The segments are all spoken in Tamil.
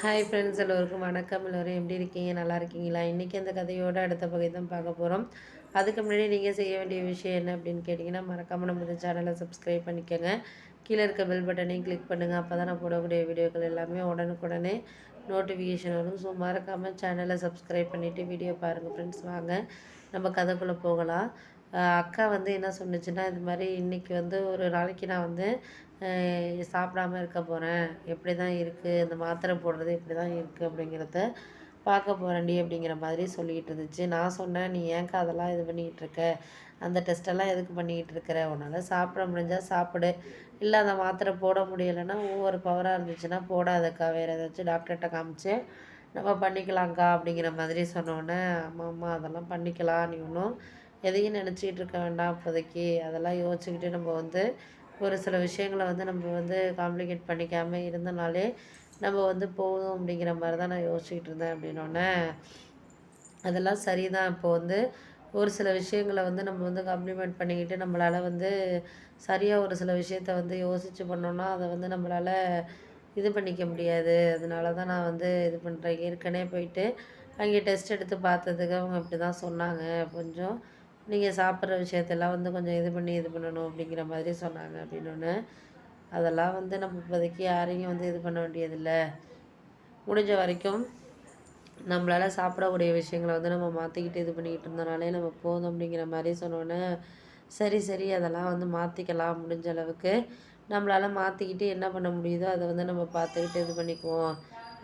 ஹாய் ஃப்ரெண்ட்ஸ், எல்லோருக்கும் வணக்கம். எல்லோரும் எப்படி இருக்கீங்க? நல்லா இருக்கீங்களா? இன்றைக்கி அந்த கதையோட அடுத்த பகுதி தான் பார்க்க போகிறோம். அதுக்கு முன்னாடி நீங்கள் செய்ய வேண்டிய விஷயம் என்ன அப்படின்னு கேட்டிங்கன்னா, மறக்காமல் நம்ம இந்த சேனலை சப்ஸ்கிரைப் பண்ணிக்கோங்க. கீழே இருக்க பெல் பட்டனையும் கிளிக் பண்ணுங்கள். அப்போ தான் நான் போடக்கூடிய வீடியோக்கள் எல்லாமே உடனுக்குடனே நோட்டிஃபிகேஷன் வரும். ஸோ மறக்காமல் சேனலை சப்ஸ்கிரைப் பண்ணிவிட்டு வீடியோ பாருங்கள் ஃப்ரெண்ட்ஸ். வாங்க நம்ம கதைக்குள்ளே போகலாம். அக்கா வந்து என்ன சொன்னுச்சுன்னா, இது மாதிரி இன்றைக்கி வந்து ஒரு நாளைக்கு நான் வந்து சாப்பிடாம இருக்க போகிறேன். எப்படி தான் இருக்குது, இந்த மாத்திரை போடுறது எப்படி தான் இருக்குது அப்படிங்கிறத பார்க்க போகிறேன்டி அப்படிங்கிற மாதிரி சொல்லிக்கிட்டு இருந்துச்சு. நான் சொன்னேன், நீ ஏன்க்கா அதெல்லாம் இது பண்ணிக்கிட்டு இருக்க? அந்த டெஸ்ட்டெல்லாம் எதுக்கு பண்ணிக்கிட்டு இருக்கிற? உன்னால் சாப்பிட முடிஞ்சால் சாப்பிடு, இல்லை அந்த மாத்திரை போட முடியலைன்னா ஒவ்வொரு பவராக இருந்துச்சுன்னா போடாதக்கா, வேறு ஏதாச்சும் டாக்டர்கிட்ட காமிச்சு நம்ம பண்ணிக்கலாங்க்கா அப்படிங்கிற மாதிரி சொன்னோன்னே, ஆமாம்மா அதெல்லாம் பண்ணிக்கலாம், நீ ஒன்றும் எதையும் நினச்சிக்கிட்டு இருக்க வேண்டாம் இப்போதைக்கு. அதெல்லாம் யோசிச்சுக்கிட்டு நம்ம வந்து ஒரு சில விஷயங்கள வந்து நம்ம வந்து காம்ப்ளிகேட் பண்ணிக்காமல் இருந்தனாலே நம்ம வந்து போதும் அப்படிங்கிற மாதிரி தான் நான் யோசிச்சுக்கிட்டு இருந்தேன் அப்படின்னோடனே, அதெல்லாம் சரிதான். இப்போ வந்து ஒரு சில விஷயங்கள வந்து நம்ம வந்து காம்ப்ளிமெண்ட் பண்ணிக்கிட்டு நம்மளால் வந்து சரியாக ஒரு சில விஷயத்த வந்து யோசித்து பண்ணோன்னா அதை வந்து நம்மளால் இது பண்ணிக்க முடியாது. அதனால தான் நான் வந்து இது பண்ணுறேன். ஏற்கனவே போயிட்டு அங்கே டெஸ்ட் எடுத்து பார்த்ததுக்கு அவங்க இப்படி தான் சொன்னாங்க. கொஞ்சம் நீங்கள் சாப்பிட்ற விஷயத்தெல்லாம் வந்து கொஞ்சம் இது பண்ணி இது பண்ணணும் அப்படிங்கிற மாதிரி சொன்னாங்க அப்படின்னோடனே, அதெல்லாம் வந்து நம்ம இப்போதைக்கு யாரையும் வந்து இது பண்ண வேண்டியதில்ல. முடிஞ்ச வரைக்கும் நம்மளால் சாப்பிடக்கூடிய விஷயங்கள வந்து நம்ம மாற்றிக்கிட்டு இது பண்ணிக்கிட்டு இருந்தோனாலே நம்ம போதும் அப்படிங்கிற மாதிரி சொன்னோன்னே, சரி சரி அதெல்லாம் வந்து மாற்றிக்கலாம், முடிஞ்ச அளவுக்கு நம்மளால் மாற்றிக்கிட்டு என்ன பண்ண முடியுதோ அதை வந்து நம்ம பார்த்துக்கிட்டு இது பண்ணிக்குவோம்.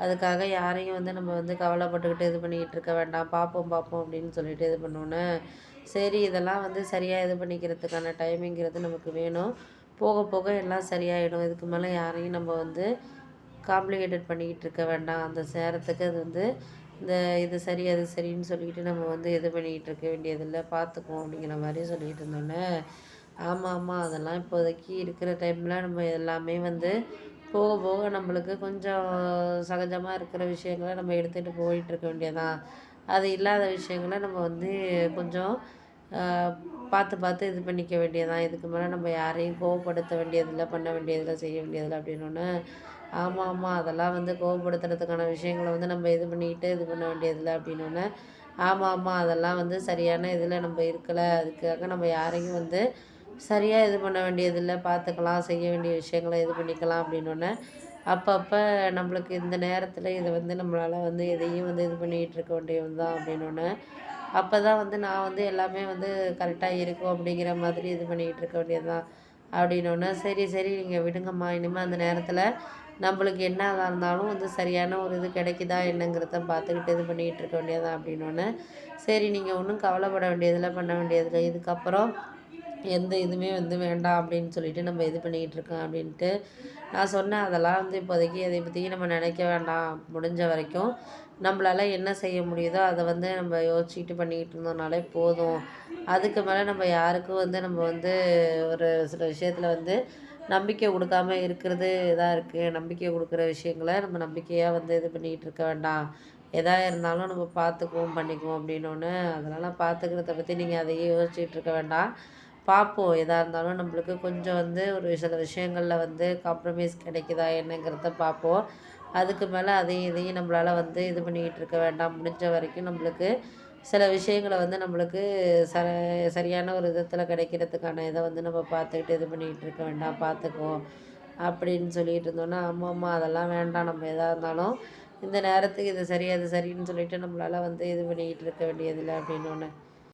அதுக்காக யாரையும் வந்து நம்ம வந்து கவலைப்பட்டுக்கிட்டு இது பண்ணிக்கிட்டு இருக்க வேண்டாம். பார்ப்போம் பார்ப்போம் அப்படின்னு சொல்லிட்டு இது பண்ணோன்னே, சரி இதெல்லாம் வந்து சரியாக இது பண்ணிக்கிறதுக்கான டைமிங்கிறது நமக்கு வேணும். போக போக எல்லாம் சரியாயிடும். இதுக்கு மேலே யாரையும் நம்ம வந்து காம்ப்ளிகேட்டட் பண்ணிக்கிட்டு இருக்க வேண்டாம். அந்த நேரத்துக்கு அது வந்து இந்த இது சரி, அது சரின்னு சொல்லிக்கிட்டு நம்ம வந்து இது பண்ணிக்கிட்டு இருக்க வேண்டியதில்ல. பார்த்துக்குவோம் அப்படிங்கிற மாதிரி சொல்லிக்கிட்டு இருந்தோன்னே, ஆமாம் அதெல்லாம் இப்போதைக்கு இருக்கிற டைமில் நம்ம எல்லாமே வந்து போக போக நம்மளுக்கு கொஞ்சம் சகஜமாக இருக்கிற விஷயங்கள நம்ம எடுத்துகிட்டு போயிட்டுருக்க வேண்டியதான். அது இல்லாத விஷயங்கள நம்ம வந்து கொஞ்சம் பார்த்து பார்த்து இது பண்ணிக்க வேண்டியதான். இதுக்கு மேலே நம்ம யாரையும் கோவப்படுத்த வேண்டியதில்லை, பண்ண வேண்டியதில்லை, செய்ய வேண்டியதில்லை அப்படின்னோன்னே, ஆமாம் அதெல்லாம் வந்து கோவப்படுத்துறதுக்கான விஷயங்கள வந்து நம்ம இது பண்ணிக்கிட்டு இது பண்ண வேண்டியதில்லை அப்படின்னோன்னே, ஆமாம் அதெல்லாம் வந்து சரியான இதில் நம்ம இருக்கலை. அதுக்காக நம்ம யாரையும் வந்து சரியாக இது பண்ண வேண்டியதில்லை, பார்த்துக்கலாம், செய்ய வேண்டிய விஷயங்கள இது பண்ணிக்கலாம் அப்படின்னோன்னே, அப்பப்போ நம்மளுக்கு இந்த நேரத்தில் இதை வந்து நம்மளால் வந்து எதையும் வந்து இது பண்ணிக்கிட்டு இருக்க வேண்டியது தான் அப்படின்னோன்னே, அப்போ தான் வந்து நான் வந்து எல்லாமே வந்து கரெக்டாக இருக்கும் அப்படிங்கிற மாதிரி இது பண்ணிக்கிட்டு இருக்க வேண்டியது தான் அப்படின்னோன்னே, சரி சரி நீங்கள் விடுங்கம்மா, இனிமேல் அந்த நேரத்தில் நம்மளுக்கு என்னதான் இருந்தாலும் வந்து சரியான ஒரு இது கிடைக்குதா என்னங்கிறத பார்த்துக்கிட்டு இது பண்ணிக்கிட்டு இருக்க வேண்டியது தான் அப்படின்னோன்னே, சரி நீங்கள் ஒன்றும் கவலைப்பட வேண்டியதில்லை, பண்ண வேண்டியதில்லை. இதுக்கப்புறம் எந்த இதுவுமே வந்து வேண்டாம் அப்படின்னு சொல்லிட்டு நம்ம இது பண்ணிக்கிட்டு இருக்கோம் அப்படின்ட்டு நான் சொன்னேன். அதெல்லாம் வந்து இப்போதைக்கு எதை பற்றியும் நம்ம நினைக்க வேண்டாம். முடிஞ்ச வரைக்கும் நம்மளால் என்ன செய்ய முடியுதோ அதை வந்து நம்ம யோசிச்சுக்கிட்டு பண்ணிக்கிட்டு இருந்தோம்னாலே போதும். அதுக்கு மேலே நம்ம யாருக்கும் வந்து நம்ம வந்து ஒரு சில விஷயத்தில் வந்து நம்பிக்கை கொடுக்காம இருக்கிறது இதாக இருக்குது. நம்பிக்கை கொடுக்குற விஷயங்களை நம்ம நம்பிக்கையாக வந்து இது பண்ணிக்கிட்டு இருக்க வேண்டாம். எதா இருந்தாலும் நம்ம பார்த்துக்குவோம், பண்ணிக்குவோம் அப்படின்னோன்னே, அதெல்லாம் பார்த்துக்கிறத பற்றி நீங்கள் அதையே யோசிச்சுட்டு இருக்க வேண்டாம். பார்ப்போம், எதா இருந்தாலும் நம்மளுக்கு கொஞ்சம் வந்து ஒரு சில விஷயங்களில் வந்து காம்ப்ரமைஸ் கிடைக்குதா என்னங்கிறத பார்ப்போம். அதுக்கு மேலே அதையும் இதையும் நம்மளால் வந்து இது பண்ணிக்கிட்டு இருக்க வேண்டாம். முடிஞ்ச வரைக்கும் நம்மளுக்கு சில விஷயங்கள வந்து நம்மளுக்கு ச சரியான ஒரு விதத்தில் கிடைக்கிறதுக்கான இதை வந்து நம்ம பார்த்துக்கிட்டு இது பண்ணிக்கிட்டு இருக்க வேண்டாம், பார்த்துக்குவோம் அப்படின்னு சொல்லிட்டு இருந்தோன்னா, ஆமாம்மா அதெல்லாம் வேண்டாம். நம்ம எதா இருந்தாலும் இந்த நேரத்துக்கு இது சரி, அது சரின்னு சொல்லிட்டு நம்மளால் வந்து இது பண்ணிக்கிட்டு இருக்க வேண்டியதில்லை அப்படின்னோன்னே,